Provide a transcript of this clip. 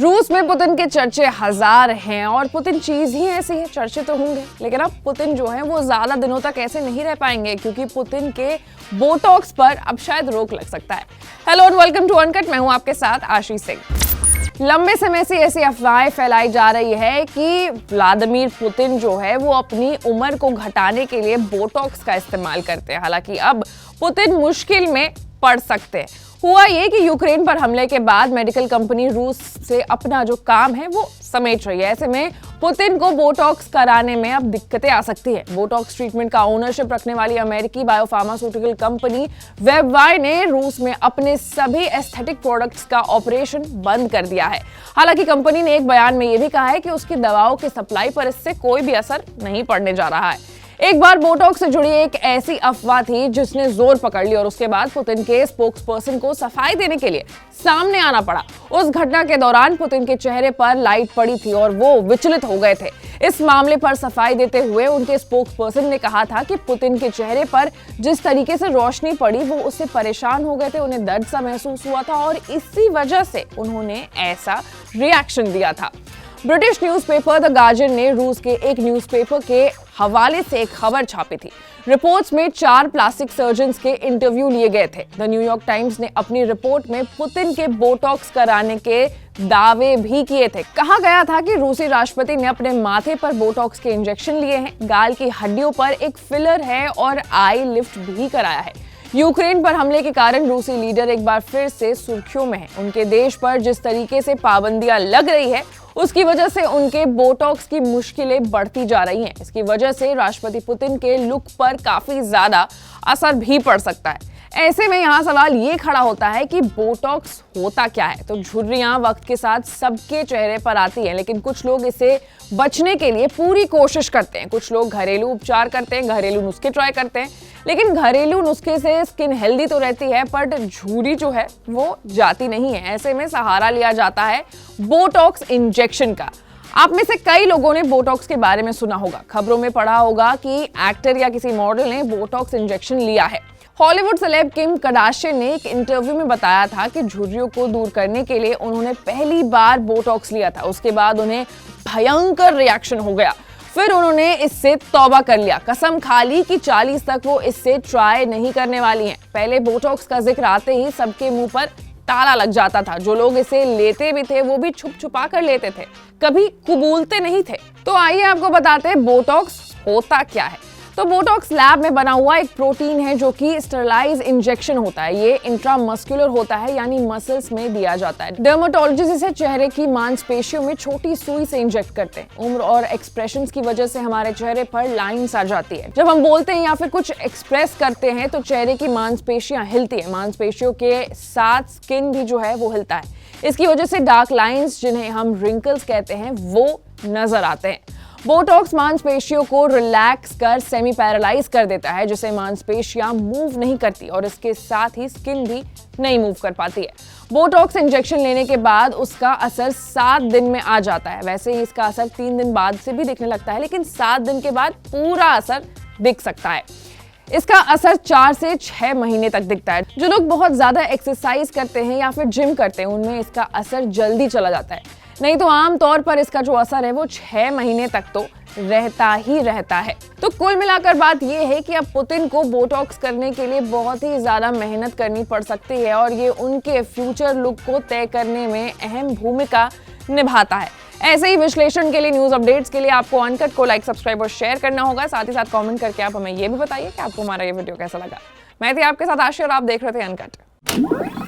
रूस में पुतिन के चर्चे हजार हैं और पुतिन चीज ही ऐसी है, चर्चे तो होंगे। लेकिन अब पुतिन जो है वो ज्यादा दिनों तक ऐसे नहीं रह पाएंगे क्योंकि पुतिन के बोटॉक्स पर अब शायद रोक लग सकता है। Hello and welcome to Uncut, मैं हूं आपके साथ आशीष सिंह। लंबे समय से ऐसी अफवाहें फैलाई जा रही है कि व्लादिमीर पुतिन जो है वो अपनी उम्र को घटाने के लिए बोटॉक्स का इस्तेमाल करते हैं। हालांकि अब पुतिन मुश्किल में पड़ सकते हैं। हुआ ये कि यूक्रेन पर हमले के बाद मेडिकल कंपनी रूस से अपना जो काम है वो समेट रही है। ऐसे में पुतिन को बोटॉक्स कराने में अब दिक्कतें आ सकती है। बोटॉक्स ट्रीटमेंट का ओनरशिप रखने वाली अमेरिकी बायोफार्मास्यूटिकल कंपनी वेबवाई ने रूस में अपने सभी एस्थेटिक प्रोडक्ट्स का ऑपरेशन बंद कर दिया है। हालांकि कंपनी ने एक बयान में यह भी कहा है कि उसकी दवाओं की सप्लाई पर इससे कोई भी असर नहीं पड़ने जा रहा है। एक बार बोटॉक्स से जुड़ी एक ऐसी अफवाह थी जिसने जोर पकड़ ली और उसके बाद पुतिन के स्पोक्सपर्सन को सफाई देने के लिए सामने आना पड़ा। उस घटना के दौरान पुतिन के चेहरे पर लाइट पड़ी थी और वो विचलित हो गए थे। इस मामले पर सफाई देते हुए उनके स्पोक्सपर्सन ने कहा था कि पुतिन के चेहरे पर जिस तरीके से रोशनी पड़ी वो उससे परेशान हो गए थे, उन्हें दर्द सा महसूस हुआ था और इसी वजह से उन्होंने ऐसा रिएक्शन दिया था। ब्रिटिश न्यूज़पेपर द गार्जियन ने रूस के एक न्यूज़पेपर के हवाले से एक खबर छापी थी। रिपोर्ट्स में 4 प्लास्टिक सर्जन्स के इंटरव्यू लिए गए थे। द न्यूयॉर्क टाइम्स ने अपनी रिपोर्ट में पुतिन के बोटॉक्स कराने के दावे भी किए थे। कहा गया था कि रूसी राष्ट्रपति ने अपने माथे पर बोटॉक्स के इंजेक्शन लिए हैं, गाल की हड्डियों पर एक फिलर है और आई लिफ्ट भी कराया है। यूक्रेन पर हमले के कारण रूसी लीडर एक बार फिर से सुर्खियों में है। उनके देश पर जिस तरीके से पाबंदियां लग रही है उसकी वजह से उनके बोटॉक्स की मुश्किलें बढ़ती जा रही हैं। इसकी वजह से राष्ट्रपति पुतिन के लुक पर काफी ज्यादा असर भी पड़ सकता है। ऐसे में यहाँ सवाल ये खड़ा होता है कि बोटॉक्स होता क्या है। तो झुर्रियां वक्त के साथ सबके चेहरे पर आती हैं, लेकिन कुछ लोग इसे बचने के लिए पूरी कोशिश करते हैं। कुछ लोग घरेलू उपचार करते हैं, घरेलू नुस्खे ट्राई करते हैं, लेकिन घरेलू नुस्खे से स्किन हेल्दी तो रहती है बट झुर्री जो है वो जाती नहीं है। ऐसे में सहारा लिया जाता है बोटॉक्स इंजेक्शन का। आप में से कई लोगों ने बोटॉक्स के बारे में सुना होगा, खबरों में पढ़ा होगा कि एक्टर या किसी मॉडल ने बोटॉक्स इंजेक्शन लिया है। हॉलीवुड सेलेब किम कार्दाशियन ने एक इंटरव्यू में बताया था कि झुर्रियों को दूर करने के लिए उन्होंने पहली बार बोटॉक्स लिया था। उसके बाद उन्हें भयंकर रिएक्शन हो गया, फिर उन्होंने इससे तौबा कर लिया, कसम खा ली कि 40 तक वो इससे ट्राई नहीं करने वाली हैं। पहले बोटॉक्स का जिक्र आते ही सबके मुंह पर ताला लग जाता था। जो लोग इसे लेते भी थे वो भी छुप छुपा कर लेते थे, कभी कबूलते नहीं थे। तो आइए आपको बताते हैं बोटॉक्स होता क्या है। तो बोटॉक्स लैब में बना हुआ एक प्रोटीन है जो कि स्टेरलाइज इंजेक्शन होता है। ये इंट्रामस्कुलर होता है, यानी मसल्स में दिया जाता है। डर्मेटोलॉजिस्ट इसे चेहरे की मांसपेशियों में छोटी सुई से इंजेक्ट करते हैं। उम्र और एक्सप्रेशंस की वजह से हमारे चेहरे पर लाइंस आ जाती है। जब हम बोलते हैं या फिर कुछ एक्सप्रेस करते हैं तो चेहरे की मांसपेशियां हिलती है। मांसपेशियों के साथ स्किन भी जो है वो हिलता है। इसकी वजह से डार्क लाइंस, जिन्हें हम रिंकल्स कहते हैं, वो नजर आते हैं। बोटॉक्स मांसपेशियों को रिलैक्स कर सेमी पैरालाइज कर देता है, जिससे मांसपेशियां मूव नहीं करती और इसके साथ ही स्किन भी नहीं मूव कर पाती है। बोटॉक्स इंजेक्शन लेने के बाद उसका असर 7 दिन में आ जाता है। वैसे ही इसका असर 3 दिन बाद से भी दिखने लगता है, लेकिन 7 दिन के बाद पूरा असर दिख सकता है। इसका असर 4 से 6 महीने तक दिखता है। जो लोग बहुत ज्यादा एक्सरसाइज करते हैं या फिर जिम करते हैं उनमें इसका असर जल्दी चला जाता है, नहीं तो आम तौर पर इसका जो असर है वो 6 महीने तक तो रहता ही रहता है। तो कुल मिलाकर बात यह है कि अब पुतिन को बोटॉक्स करने के लिए बहुत ही ज्यादा मेहनत करनी पड़ सकती है और ये उनके फ्यूचर लुक को तय करने में अहम भूमिका निभाता है। ऐसे ही विश्लेषण के लिए, न्यूज अपडेट्स के लिए आपको अनकट को लाइक, सब्सक्राइब और शेयर करना होगा। साथ ही साथ कमेंट करके आप हमें ये भी बताइए कि आपको हमारा ये वीडियो कैसा लगा। मैं थी आपके साथ आशी और आप देख रहे थे अनकट।